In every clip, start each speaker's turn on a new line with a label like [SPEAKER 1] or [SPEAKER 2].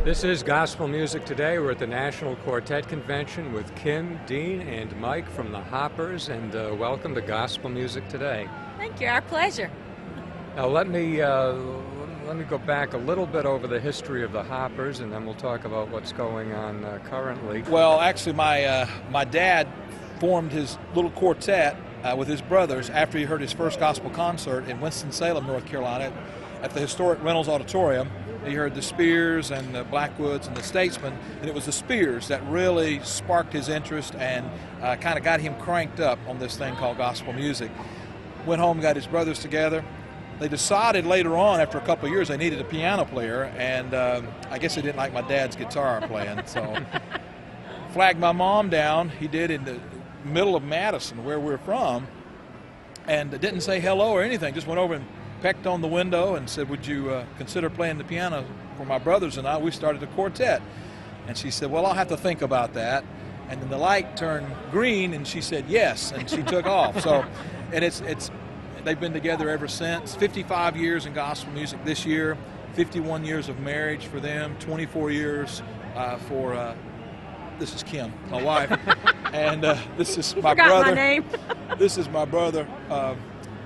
[SPEAKER 1] This is Gospel Music Today. We're at the National Quartet Convention with Kim, Dean, and Mike from the Hoppers, and welcome to Gospel Music Today.
[SPEAKER 2] Thank you. Our pleasure.
[SPEAKER 1] Now let me go back a little bit over the history of the Hoppers, and then we'll talk about what's going on currently.
[SPEAKER 3] Well, actually, my dad formed his little quartet with his brothers after he heard his first gospel concert in Winston-Salem, North Carolina, at the historic Reynolds Auditorium. He heard the Spears and the Blackwoods and the Statesmen, and it was the Spears that really sparked his interest and kind of got him cranked up on this thing called gospel music. Went home, got his brothers together. They decided later on, after a couple of years, they needed a piano player, and I guess they didn't like my dad's guitar playing, so flagged my mom down. He did in the middle of Madison, where we're from, and didn't say hello or anything, just went over and pecked on the window and said, would you consider playing the piano for my brothers and I? We started a quartet. And she said, well, I'll have to think about that. And then the light turned green and she said yes, and she took off. So, and they've been together ever since. 55 years in gospel music this year, 51 years of marriage for them, 24 years for this is Kim, my wife, and this is my brother.
[SPEAKER 2] My name.
[SPEAKER 3] This is my brother.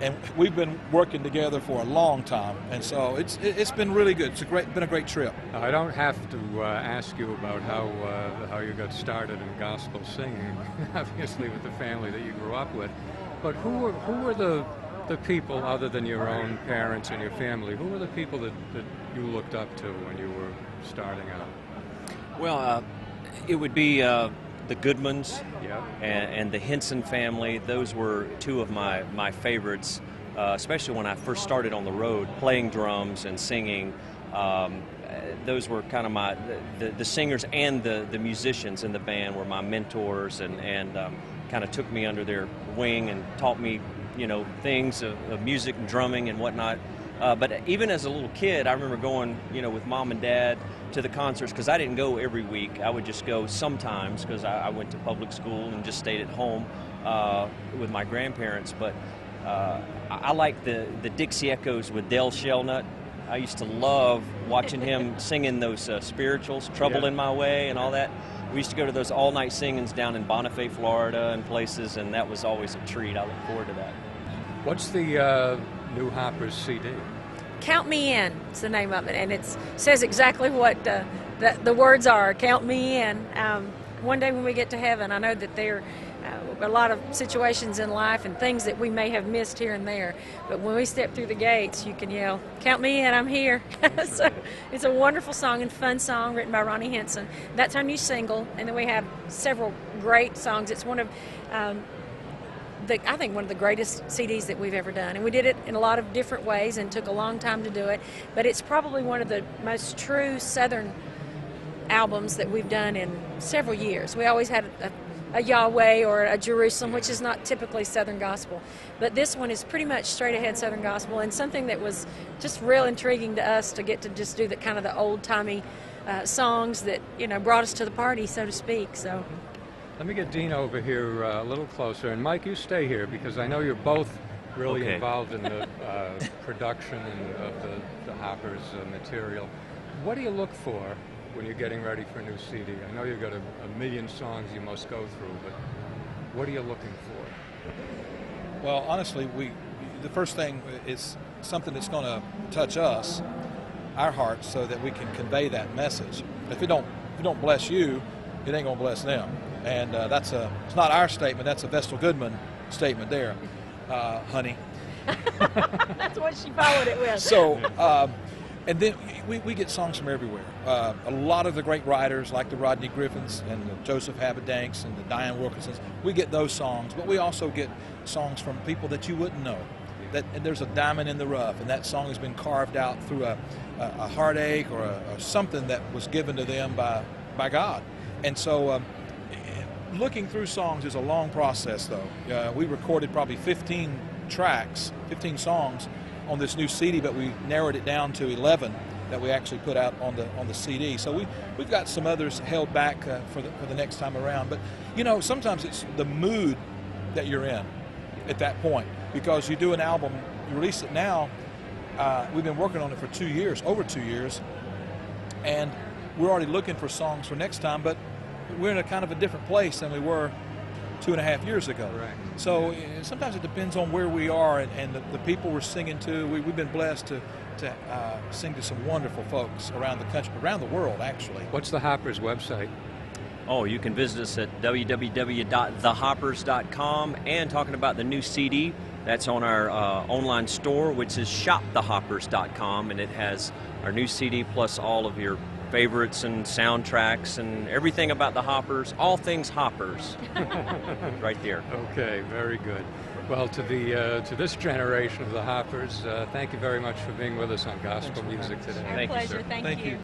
[SPEAKER 3] And we've been working together for a long time, and so it's been really good. Been a great trip.
[SPEAKER 1] I don't have to ask you about how you got started in gospel singing, obviously with the family that you grew up with. But who were the people other than your own parents and your family? Who were the people that you looked up to when you were starting out?
[SPEAKER 4] Well, it would be the Goodmans,
[SPEAKER 1] yeah,
[SPEAKER 4] and the Henson family. Those were two of my favorites, especially when I first started on the road playing drums and singing. Those were kind of the singers and the musicians in the band were my mentors, and kind of took me under their wing and taught me, things of music and drumming and whatnot. But even as a little kid, I remember going, with mom and dad to the concerts, because I didn't go every week. I would just go sometimes because I went to public school and just stayed at home with my grandparents. But I like the Dixie Echoes with Dale Shelnut. I used to love watching him singing those spirituals, Trouble in My Way and all that. We used to go to those all-night singings down in Bonifay, Florida and places, and that was always a treat. I look forward to that.
[SPEAKER 1] What's the new Hoppers CD?
[SPEAKER 2] Count Me In. It's the name of it, and it says exactly what the words are. Count me in. One day when we get to heaven, I know that there are a lot of situations in life and things that we may have missed here and there, but when we step through the gates, you can yell, "Count me in, I'm here." So it's a wonderful song and fun song written by Ronnie Henson. That's our new single, and then we have several great songs. It's one of I think one of the greatest CDs that we've ever done, and we did it in a lot of different ways and took a long time to do it, but it's probably one of the most true Southern albums that we've done in several years. We always had a Yahweh or a Jerusalem, which is not typically Southern gospel, but this one is pretty much straight ahead Southern gospel, and something that was just real intriguing to us to get to just do kind of the old-timey songs that brought us to the party, so to speak. So
[SPEAKER 1] Let me get Dean over here a little closer, and Mike, you stay here because I know you're both really involved in the production of the Hoppers material. What do you look for when you're getting ready for a new CD? I know you've got a million songs you must go through, but what are you looking for?
[SPEAKER 3] Well, honestly, the first thing is something that's going to touch us, our hearts, so that we can convey that message. If it don't bless you, it ain't going to bless them. And it's not our statement, that's a Vestal Goodman statement there, honey.
[SPEAKER 2] that's what she followed it with.
[SPEAKER 3] So, and then we get songs from everywhere. A lot of the great writers, like the Rodney Griffins and the Joseph Habedanks and the Diane Wilkinsons, we get those songs, but we also get songs from people that you wouldn't know. And there's a diamond in the rough, and that song has been carved out through a heartache or something that was given to them by God. And so looking through songs is a long process, though. We recorded probably 15 songs on this new CD, but we narrowed it down to 11 that we actually put out on the CD. So we've got some others held back for the next time around. But sometimes it's the mood that you're in at that point, because you do an album, you release it now. We've been working on it for over 2 years, and we're already looking for songs for next time, but we're in a kind of a different place than we were 2.5 years ago.
[SPEAKER 1] Right.
[SPEAKER 3] So sometimes it depends on where we are and the people we're singing to. We've been blessed to sing to some wonderful folks around the country, around the world, actually.
[SPEAKER 1] What's the Hoppers website?
[SPEAKER 4] Oh, you can visit us at www.thehoppers.com, and talking about the new CD, that's on our online store, which is shopthehoppers.com, and it has our new CD plus all of your favorites and soundtracks and everything about the Hoppers, all things Hoppers, right there.
[SPEAKER 1] Okay, very good. Well, to this generation of the Hoppers, thank you very much for being with us on Gospel Music today.
[SPEAKER 4] Thank you,
[SPEAKER 2] pleasure.
[SPEAKER 4] sir.
[SPEAKER 2] Thank
[SPEAKER 3] Thank
[SPEAKER 2] you.
[SPEAKER 3] you.